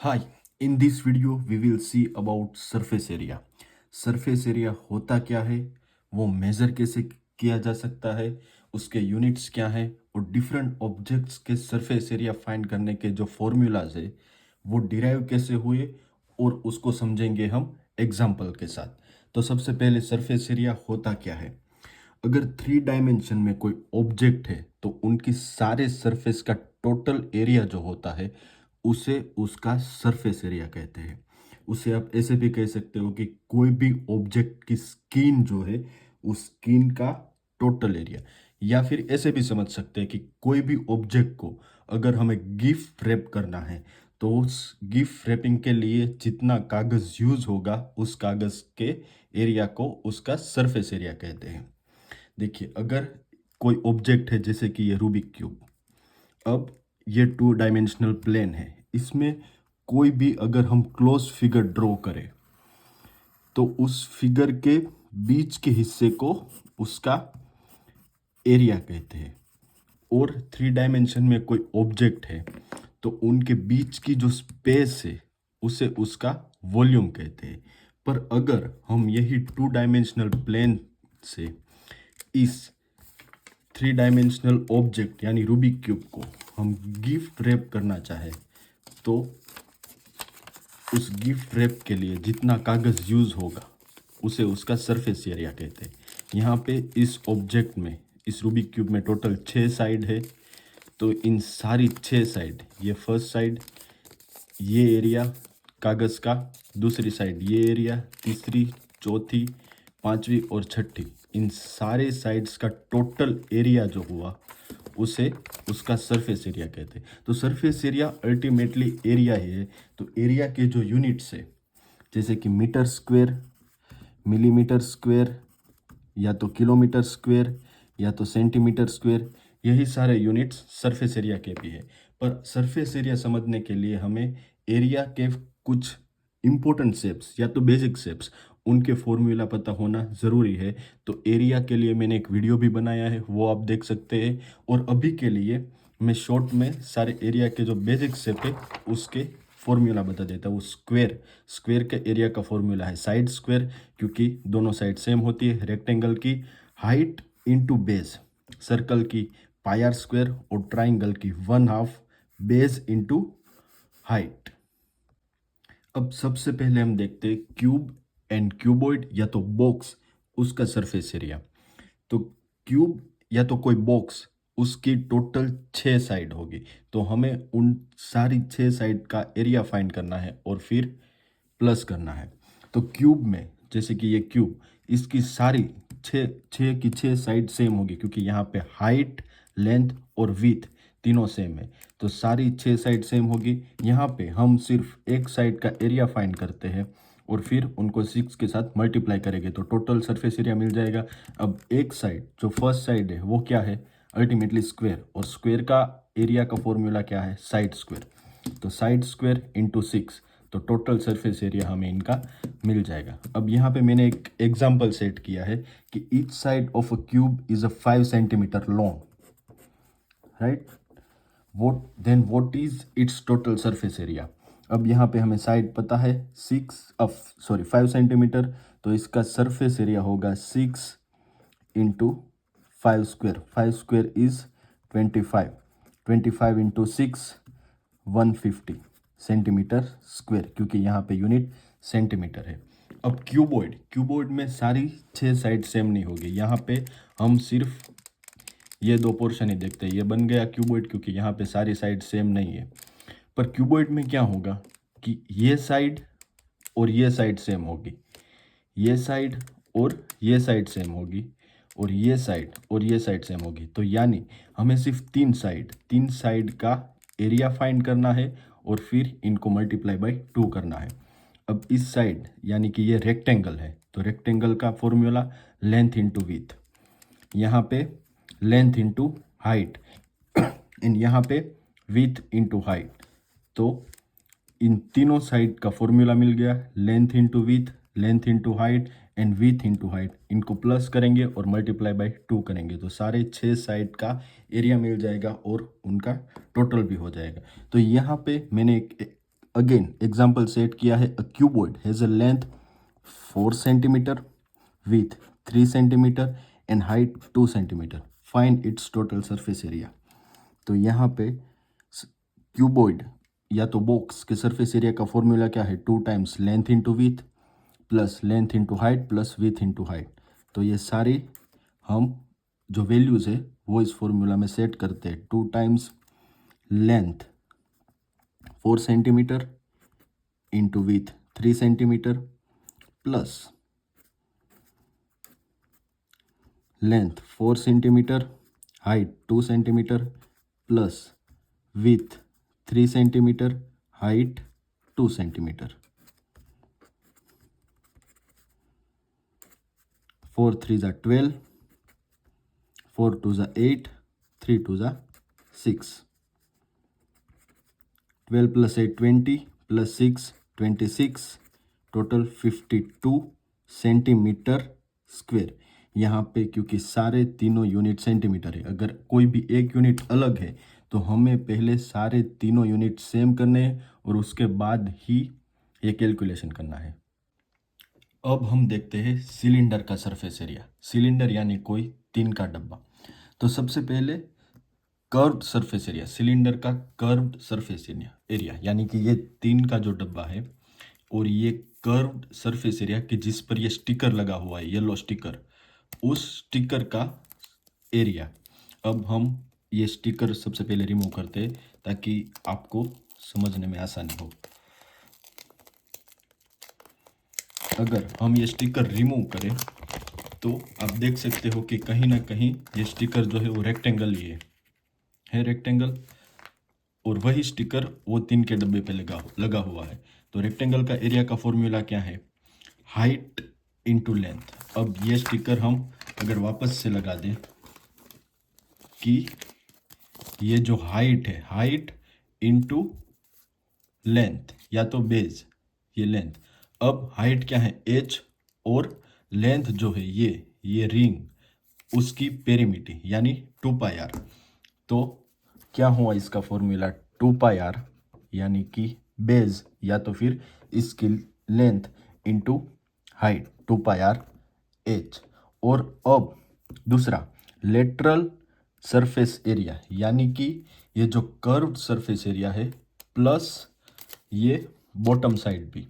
Hi, in this video we will see about surface area. Surface area होता क्या है, वो मेज़र कैसे किया जा सकता है, उसके यूनिट्स क्या हैं और डिफरेंट ऑब्जेक्ट्स के सरफेस एरिया फाइंड करने के जो फॉर्मूलाज है वो डिराइव कैसे हुए और उसको समझेंगे हम एग्जाम्पल के साथ। तो सबसे पहले सरफेस एरिया होता क्या है। अगर थ्री डायमेंशन में कोई ऑब्जेक्ट है तो उनकी सारे सरफेस का टोटल एरिया जो होता है उसे उसका सरफेस एरिया कहते हैं। उसे आप ऐसे भी कह सकते हो कि कोई भी ऑब्जेक्ट की स्किन जो है उस स्किन का टोटल एरिया, या फिर ऐसे भी समझ सकते हैं कि कोई भी ऑब्जेक्ट को अगर हमें गिफ्ट रैप करना है तो उस गिफ्ट रैपिंग के लिए जितना कागज़ यूज होगा उस कागज़ के एरिया को उसका सरफेस एरिया कहते हैं। देखिए, अगर कोई ऑब्जेक्ट है जैसे कि ये रूबिक क्यूब, अब ये टू डायमेंशनल प्लेन है, इसमें कोई भी अगर हम क्लोज फिगर ड्रॉ करें तो उस फिगर के बीच के हिस्से को उसका एरिया कहते हैं। और थ्री डायमेंशन में कोई ऑब्जेक्ट है तो उनके बीच की जो स्पेस है उसे उसका वॉल्यूम कहते हैं। पर अगर हम यही टू डायमेंशनल प्लेन से इस थ्री डायमेंशनल ऑब्जेक्ट यानी रूबिक क्यूब को हम गिफ्ट रैप करना चाहे तो उस गिफ्ट रैप के लिए जितना कागज़ यूज़ होगा उसे उसका सरफेस एरिया कहते हैं। यहाँ पे इस ऑब्जेक्ट में, इस रूबिक क्यूब में टोटल 6 साइड है, तो इन सारी 6 साइड, ये फर्स्ट साइड, ये एरिया कागज़ का, दूसरी साइड ये एरिया, तीसरी, चौथी, पांचवी और छठी, इन सारे साइड्स का टोटल एरिया जो हुआ उसे उसका सरफेस एरिया कहते हैं। तो सरफेस एरिया अल्टीमेटली एरिया ही है। तो एरिया के जो यूनिट्स है जैसे कि मीटर स्क्वायर, मिलीमीटर स्क्वायर, या तो किलोमीटर स्क्वायर, या तो सेंटीमीटर स्क्वायर, यही सारे यूनिट्स सरफेस एरिया के भी है। पर सरफेस एरिया समझने के लिए हमें एरिया के कुछ इम्पोर्टेंट शेप्स या तो बेसिक शेप्स उनके फॉर्मूला पता होना ज़रूरी है। तो एरिया के लिए मैंने एक वीडियो भी बनाया है, वो आप देख सकते हैं। और अभी के लिए मैं शॉर्ट में सारे एरिया के जो बेसिक शेप है उसके फॉर्मूला बता देता हूँ। स्क्वायर, स्क्वायर के एरिया का फॉर्मूला है साइड स्क्वायर, क्योंकि दोनों साइड सेम होती है। रेक्टेंगल की हाइट इंटू बेस, सर्कल की पाई आर स्क्वायर और ट्राइंगल की 1/2 बेस इंटू हाइट। अब सबसे पहले हम देखते हैं क्यूब एंड क्यूबॉइड या तो बॉक्स, उसका सरफेस एरिया। तो क्यूब या तो कोई बॉक्स, उसकी टोटल 6 साइड होगी, तो हमें उन सारी 6 साइड का एरिया फाइंड करना है और फिर प्लस करना है। तो क्यूब में जैसे कि ये क्यूब, इसकी सारी छः छः की 6 साइड सेम होगी, क्योंकि यहाँ पे हाइट, लेंथ और विथ तीनों सेम है, तो सारी 6 साइड सेम होगी। यहाँ पे हम सिर्फ एक साइड का एरिया फाइंड करते हैं और फिर उनको 6 के साथ मल्टीप्लाई करेंगे तो टोटल सरफेस एरिया मिल जाएगा। अब एक साइड जो फर्स्ट साइड है वो क्या है, अल्टीमेटली स्क्वायर, और स्क्वायर का एरिया का फॉर्मूला क्या है, साइड स्क्वायर। तो साइड स्क्वायर इंटू 6, तो टोटल सरफेस एरिया हमें इनका मिल जाएगा। अब यहाँ पे मैंने एक एग्जांपल सेट किया है कि each side of a cube is a 5 centimetre long, right. What is it's total surface area. अब यहाँ पे हमें साइड पता है 5 सेंटीमीटर, तो इसका सरफेस एरिया होगा 6 into 5 square. 5 square is 25, 25 into 6 150 centimetre square, क्योंकि यहाँ पे यूनिट सेंटीमीटर है। अब क्यूबॉइड, क्यूबॉइड में सारी 6 साइड सेम नहीं होगी। यहाँ पे हम सिर्फ ये दो पोर्शन ही देखते हैं, ये बन गया क्यूबॉइड क्योंकि यहाँ पे सारी साइड सेम नहीं है। पर क्यूबॉइड में क्या होगा कि ये साइड और ये साइड सेम होगी, ये साइड और ये साइड सेम होगी, और ये साइड और ये साइड सेम होगी। तो यानी हमें सिर्फ तीन साइड का एरिया फाइंड करना है और फिर इनको मल्टीप्लाई बाय 2 करना है। अब इस साइड यानी कि ये रेक्टेंगल है, तो रेक्टेंगल का फॉर्मूला लेंथ इंटू विथ, यहाँ पे लेंथ इंटू हाइट एंड यहाँ पे विथ इंटू हाइट। तो इन तीनों साइड का फॉर्मूला मिल गया, length into with, length into height and with into height. इनको प्लस करेंगे और मल्टीप्लाई बाय 2 करेंगे तो सारे 6 साइड का एरिया मिल जाएगा और उनका टोटल भी हो जाएगा। तो यहाँ पे मैंने एक अगेन एग्जाम्पल सेट किया है, a cuboid has a length 4 centimetre, with 3 centimetre and height 2 centimetre, find its total surface area. तो यहाँ पे क्यूबॉइड या तो बॉक्स के सरफेस एरिया का फॉर्मूला क्या है, 2 times length into with plus length into height plus with into height. तो ये सारी हम जो वैल्यूज़ है वो इस फॉर्मूला में सेट करते हैं। 2 times length 4 centimetre into with 3 centimetre plus length 4 centimetre, height 2 centimetre plus with 3 centimetre, height 2 centimetre. 4 3 जा 12, 4 2 जा 8, 3 2 जा 6, 12 plus 8 20 plus 6 26, total 52 centimetre square. यहाँ पे क्योंकि सारे तीनों यूनिट सेंटीमीटर है, अगर कोई भी एक यूनिट अलग है तो हमें पहले सारे तीनों यूनिट सेम करने हैं और उसके बाद ही ये कैलकुलेशन करना है। अब हम देखते हैं सिलेंडर का सरफेस एरिया। सिलेंडर यानी कोई टीन का डब्बा। तो सबसे पहले कर्व्ड सरफेस एरिया, सिलेंडर का कर्व्ड सरफेस एरिया यानी कि ये टीन का जो डब्बा है और ये कर्व्ड सरफेस एरिया कि जिस पर ये स्टिकर लगा हुआ है, येलो स्टिकर, उस स्टिकर का एरिया। अब हम ये स्टिकर सबसे पहले रिमूव करते हैं ताकि आपको समझने में आसानी हो। अगर हम ये स्टिकर रिमूव करें तो आप देख सकते हो कि कहीं ना कहीं ये स्टिकर जो है वो रेक्टेंगल ही है रेक्टेंगल, और वही स्टिकर वो टीन के डब्बे पे लगा हुआ है। तो रेक्टेंगल का एरिया का फॉर्मूला क्या है, हाइट इंटू लेंथ। अब ये स्टिकर हम अगर वापस से लगा दें कि ये जो हाइट है, हाइट इंटू लेंथ या तो बेस, ये लेंथ। अब हाइट क्या है h, और लेंथ जो है ये रिंग उसकी पेरीमीटर यानी 2πr। तो क्या हुआ इसका फॉर्मूला, 2πr यानी कि बेस या तो फिर इसकी length into height 2πr h। और अब दूसरा लेटरल सरफेस एरिया यानी कि ये जो कर्व्ड सरफेस एरिया है प्लस ये बॉटम साइड भी।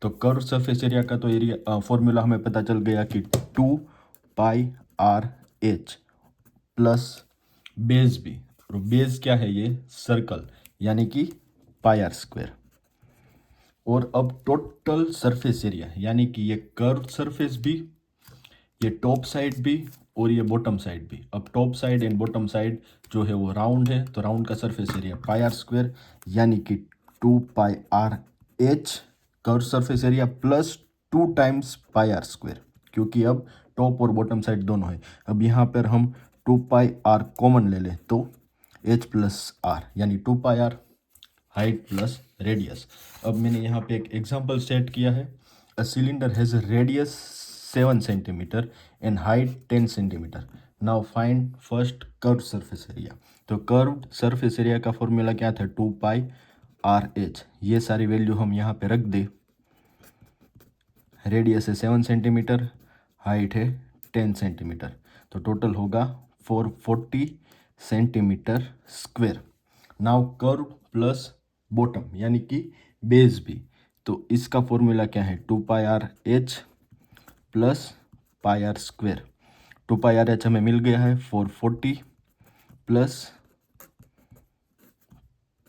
तो कर्व सरफेस एरिया का तो एरिया फॉर्मूला हमें पता चल गया कि 2πr h प्लस बेस भी, और बेस क्या है, ये सर्कल यानी कि πr स्क्वायर। और अब टोटल सरफेस एरिया यानी कि ये कर्व सरफेस भी, ये टॉप साइड भी और ये बॉटम साइड भी। अब top side and bottom side जो है वो राउंड है, तो राउंड का सरफेस एरिया πr स्क्वायर यानी कि 2πr h curve surface area plus 2 times πr square, क्योंकि अब टॉप और बॉटम साइड दोनों है। अब यहाँ पर हम 2πr कॉमन ले लें तो h प्लस आर यानी 2πr हाइट प्लस रेडियस। अब मैंने यहाँ पे एक एग्जांपल सेट किया है, a cylinder has radius 7 centimetre and height 10 centimetre. Now find first curve surface area. तो कर्व सरफेस एरिया का फॉर्मूला क्या था, 2πr h। ये सारी वैल्यू हम यहाँ पे रख दे। रेडियस है 7 सेंटीमीटर, हाइट है 10 सेंटीमीटर, तो टोटल होगा 440 centimetre square. Now curve plus bottom यानी कि बेस भी, तो इसका फॉर्मूला क्या है, 2πr h plus πr square. 2πr h हमें मिल गया है 440 plus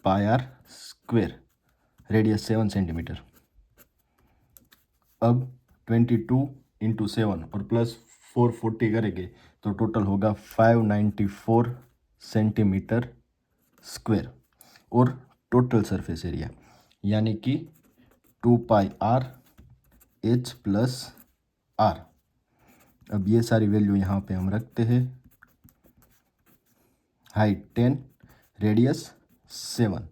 πr square, radius 7 centimetre. अब 22 इंटू 7 और प्लस 440 करेंगे तो टोटल होगा 594 सेंटीमीटर स्क्वेयर। और टोटल सरफेस एरिया यानी कि 2πr h प्लस r। अब ये सारी वैल्यू यहाँ पे हम रखते हैं, हाइट 10, रेडियस 7,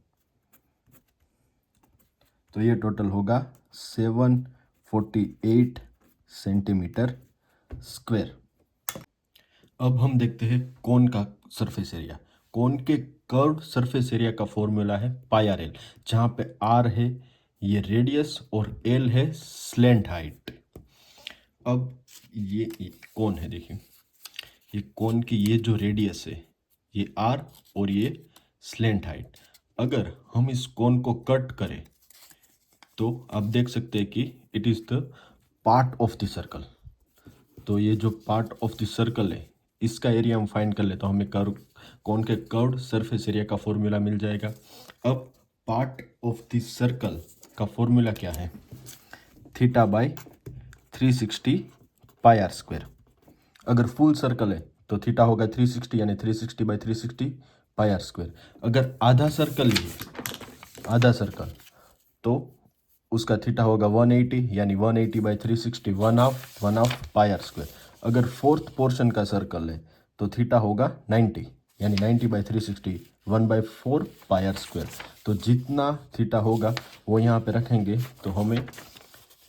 तो ये टोटल होगा 748 सेंटीमीटर स्क्वायर। अब हम देखते हैं कोन का सरफेस एरिया। कोन के कर्व्ड सरफेस एरिया का फॉर्मूला है πrl, जहाँ पे r है ये रेडियस और एल है स्लेंट हाइट। अब ये कोन है, देखिए ये कोन की ये जो रेडियस है ये आर और ये स्लेंट हाइट। अगर हम इस कोन को कट करें तो आप देख सकते हैं कि it is the part of the circle. तो ये जो पार्ट ऑफ द सर्कल है इसका एरिया हम फाइंड कर ले तो हमें कर्व कोन के कर्व्ड सरफेस एरिया का फॉर्मूला मिल जाएगा। अब पार्ट ऑफ द सर्कल का फॉर्मूला क्या है? Theta by 360 pi R square. अगर फुल सर्कल है तो थीटा होगा 360 यानी 360 बाई 360 पाई आर स्क्वायर। अगर आधा सर्कल ही है, आधा सर्कल, तो उसका थीटा होगा 180 यानी 180 by 360 one half pi R square. अगर फोर्थ पोर्शन का सर्कल है तो थीटा होगा 90 यानी 90 बाई 360 1/4 पाई आर स्क्वायर। तो जितना थीटा होगा वो यहाँ पे रखेंगे तो हमें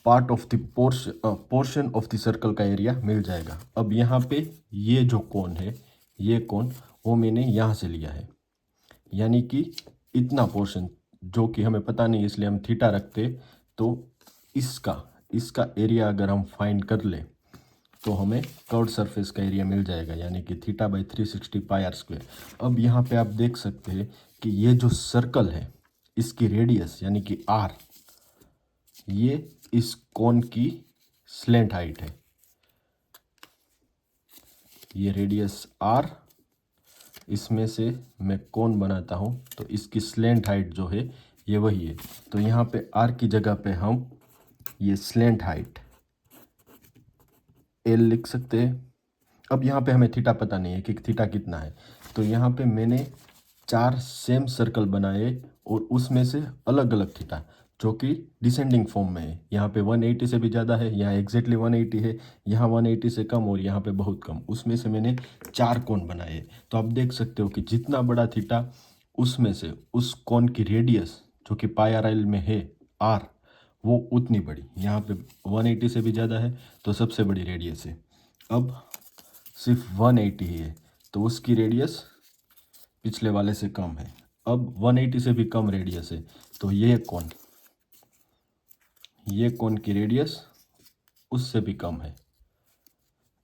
part of the portion of the circle का एरिया मिल जाएगा। अब यहाँ पे ये जो कोण है, ये कोण वो मैंने यहाँ से लिया है, यानी कि इतना पोर्शन जो कि हमें पता नहीं इसलिए हम थीटा रखते, तो इसका एरिया अगर हम फाइंड कर ले तो हमें कर्व्ड सरफेस का एरिया मिल जाएगा, यानी कि theta by 360 pi R square. अब यहाँ पे आप देख सकते हैं कि ये जो सर्कल है इसकी रेडियस यानी कि आर, ये इस कोन की स्लेंट हाइट है। ये रेडियस आर, इसमें से मैं कोन बनाता हूँ तो इसकी स्लेंट हाइट जो है ये वही है। तो यहाँ पे आर की जगह पे हम ये स्लेंट हाइट एल लिख सकते हैं। अब यहाँ पे हमें थीटा पता नहीं है कि थीटा कितना है, तो यहाँ पे मैंने 4 सेम सर्कल बनाए और उसमें से अलग अलग थीटा जो कि डिसेंडिंग फॉर्म में है। यहाँ पे 180 से भी ज़्यादा है, यहाँ एग्जैक्टली 180 है, यहाँ 180 से कम और यहाँ पे बहुत कम। उसमें से मैंने 4 कोण बनाए। तो आप देख सकते हो कि जितना बड़ा थीटा उसमें से उस कोण की रेडियस जो कि पाई आर एल में है आर, वो उतनी बड़ी। यहाँ पे 180 से भी ज़्यादा है तो सबसे बड़ी रेडियस है। अब सिर्फ 180 ही है तो उसकी रेडियस पिछले वाले से कम है। अब 180 से भी कम रेडियस है तो ये कोण की रेडियस उससे भी कम है।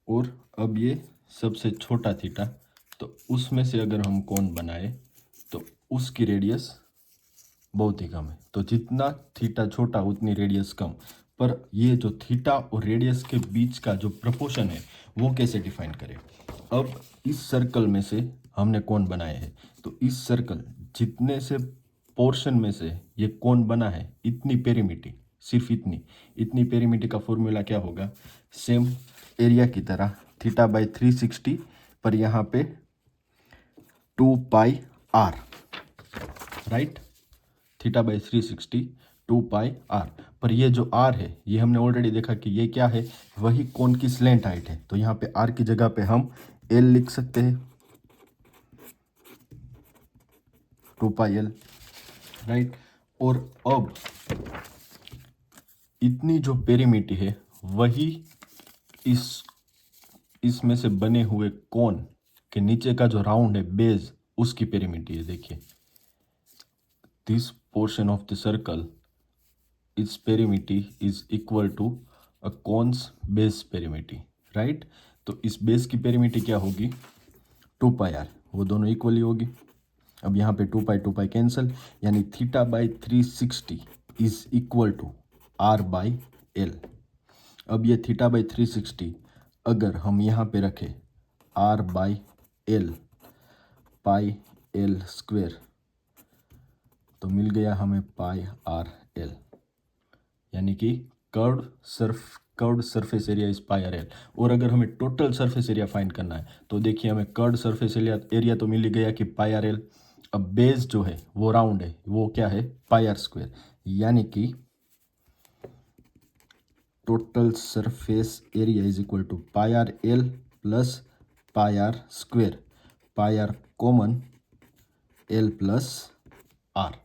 और अब ये सबसे छोटा थीटा, तो उसमें से अगर हम कोण बनाए तो उसकी रेडियस बहुत ही कम है। तो जितना थीटा छोटा उतनी रेडियस कम। पर ये जो थीटा और रेडियस के बीच का जो प्रपोर्शन है वो कैसे डिफाइन करें? अब इस सर्कल में से हमने कोण बनाए हैं, तो इस सर्कल जितने से पोर्शन में से ये कोण बना है इतनी पेरीमीटी, सिर्फ इतनी पेरीमीटी का फॉर्मूला क्या होगा? सेम एरिया की तरह थीटा बाई 360 पर यहाँ पे 2 pi R, right? Theta by 360 2 pi R. पर ये जो आर है ये हमने ऑलरेडी देखा कि ये क्या है, वही कोण की स्लेंट हाइट है। तो यहाँ पे आर की जगह पे हम एल लिख सकते हैं, 2 पाई एल, राइट? और अब इतनी जो पेरीमीटी है वही इसमें से बने हुए कोण के नीचे का जो राउंड है बेस, उसकी पेरीमीटी है। देखिए, this portion of the circle its perimeter is equal to a cone's base perimeter, right? तो इस बेस की पेरीमिटी क्या होगी? 2 पाई आर, वो दोनों इक्वली होगी। अब यहाँ पे 2 पाई कैंसल, यानी theta by 360 is equal to R by L. अब ये थीटा बाई 360 अगर हम यहाँ पे रखें R by L pi L square, तो मिल गया हमें पाई आर एल, यानी कि curved surface area is pi R L. और अगर हमें टोटल सरफेस एरिया फाइंड करना है तो देखिए हमें कर्व्ड सरफेस एरिया तो मिल ही गया कि पाई आर एल। अब बेस जो है वो राउंड है, वो क्या है? पाई आर स्क्वायर, यानी कि total surface area is equal to pi R L plus pi R square, pi R common, L plus R.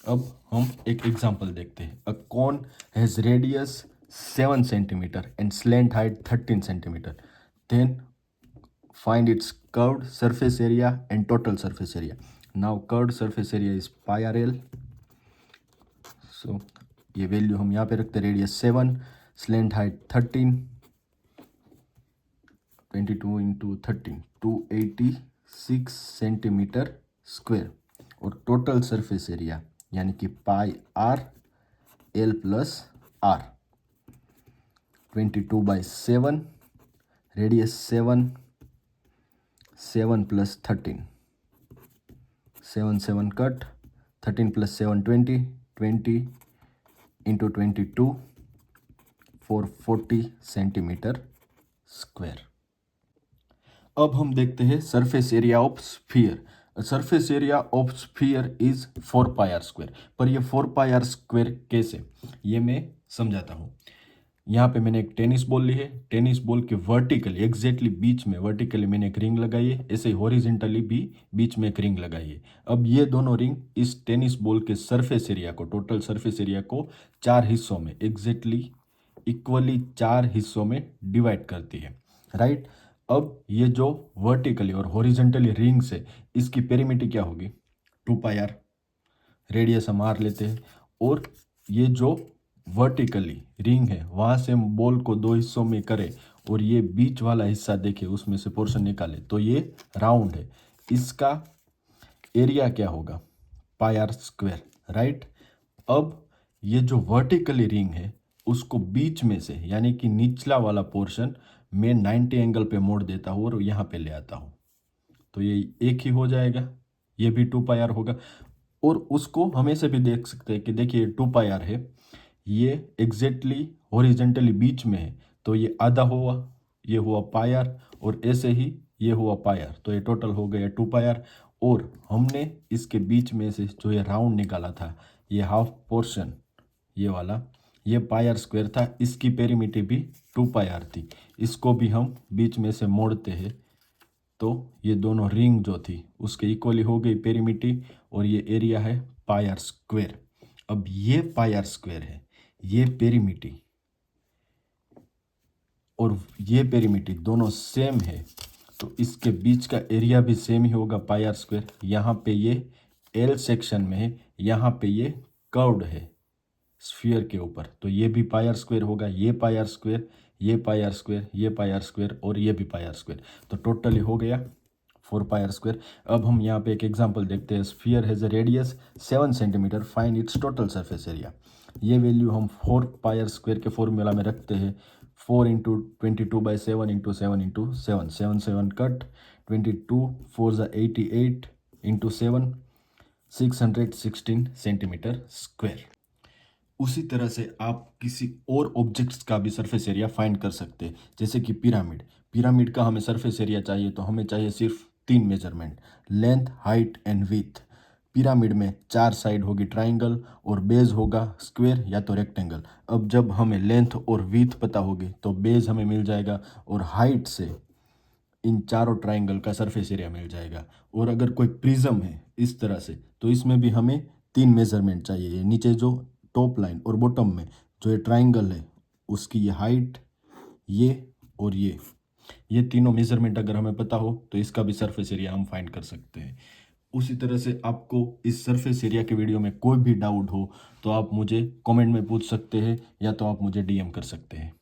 अब हम एक एग्जांपल देखते हैं। A cone has radius 7 centimetre and slant height 13 centimetre, then find its curved surface area and total surface area. Now curved surface area is pi r l, so ये value हम यहाँ पे रखते हैं, radius 7, slant height 13, 22 into 13 286 centimetre square, और total surface area यानी कि pi R L plus R, 22/7, radius 7, 7 plus 13, 7 7 cut, 13 plus 7 20, 20 into 22 440 centimetre square. अब हम देखते हैं surface area of sphere. Surface area of sphere is 4 pi R square. पर ये 4 pi R square कैसे, ये मैं समझाता हूँ। यहाँ पे मैंने एक टेनिस बॉल ली है, टेनिस बॉल के वर्टिकली एग्जैक्टली बीच में वर्टिकली मैंने एक रिंग लगाई है, ऐसे ही हॉरिजेंटली भी बीच में एक रिंग लगाई है। अब ये दोनों रिंग इस टेनिस बॉल के सरफेस एरिया को, टोटल सरफेस एरिया को 4 हिस्सों में एग्जैक्टली इक्वली 4 हिस्सों में डिवाइड करती है, राइट। अब ये जो वर्टिकली और हॉरिजेंटली रिंग्स है, इसकी पेरिमीटर क्या होगी, 2 पाई आर, रेडियस हम आर लेते हैं। और ये जो वर्टिकली रिंग है वहाँ से हम बॉल को 2 हिस्सों में करें और ये बीच वाला हिस्सा देखें, उसमें से पोर्शन निकाले तो ये राउंड है, इसका एरिया क्या होगा, पाई आर स्क्वायर, राइट। अब ये जो वर्टिकली रिंग है उसको बीच में से यानी कि निचला वाला पोर्शन मैं 90 एंगल पे मोड़ देता हूँ और यहाँ पे ले आता हूँ, तो ये एक ही हो जाएगा, ये भी 2 पाई आर होगा। और उसको हमेशा भी देख सकते हैं कि देखिए 2 पाई आर है, ये एग्जैक्टली हॉरिजेंटली बीच में है, तो ये आधा हुआ, ये हुआ पाई आर, और ऐसे ही ये हुआ पाई आर, तो ये टोटल हो गया 2 पाई आर। और हमने इसके बीच में से जो ये राउंड निकाला था, ये हाफ पोर्शन ये वाला, ये पाई आर स्क्वायर था, इसकी पेरीमीटर भी 2 पाई आर थी। इसको भी हम बीच में से मोड़ते हैं तो ये दोनों रिंग जो थी उसके इक्वली हो गई पेरीमीटर, और ये एरिया है पाई आर स्क्वायर। अब ये पाई आर स्क्वायर है, ये पेरीमीटर और ये पेरीमीटर दोनों सेम है, तो इसके बीच का एरिया भी सेम ही होगा, पाई आर स्क्वायर। यहाँ पे ये एल सेक्शन में है, यहाँ पे ये कर्व्ड है स्फीयर के ऊपर, तो ये भी पाई आर स्क्वायर होगा, ये पाई आर स्क्वायर, ये पाई आर स्क्वायर, ये पाई आर स्क्वायर और ये भी पाई आर स्क्वायर, तो टोटली हो गया 4 पाई आर स्क्वायर। अब हम यहाँ पे एक एग्जांपल देखते हैं। Sphere has a radius 7 centimetre, find its total surface area. ये वैल्यू हम 4 पाई आर स्क्वायर के फॉर्मूला में रखते हैं, 4 into 22/7 into 7 into 7, 7 7 cut, 22 4 88 into 7, 616 centimetre square. उसी तरह से आप किसी और ऑब्जेक्ट्स का भी सरफेस एरिया फाइंड कर सकते हैं, जैसे कि पिरामिड। पिरामिड का हमें सरफेस एरिया चाहिए तो हमें चाहिए सिर्फ 3 measurement, length, height and width. Pyramid में 4 साइड होगी ट्राइंगल और बेस होगा स्क्वायर या तो रेक्टेंगल। अब जब हमें लेंथ और विड्थ पता होगी तो बेस हमें मिल जाएगा और हाइट से इन चारों ट्राइंगल का सरफेस एरिया मिल जाएगा। और अगर कोई प्रिज्म है इस तरह से तो इसमें भी हमें 3 मेजरमेंट चाहिए। ये नीचे जो टॉप लाइन और बॉटम में जो ये ट्राइंगल है उसकी ये हाइट, ये और ये तीनों मेजरमेंट अगर हमें पता हो तो इसका भी सरफेस एरिया हम फाइंड कर सकते हैं। उसी तरह से आपको इस सरफेस एरिया के वीडियो में कोई भी डाउट हो तो आप मुझे कमेंट में पूछ सकते हैं या तो आप मुझे डीएम कर सकते हैं।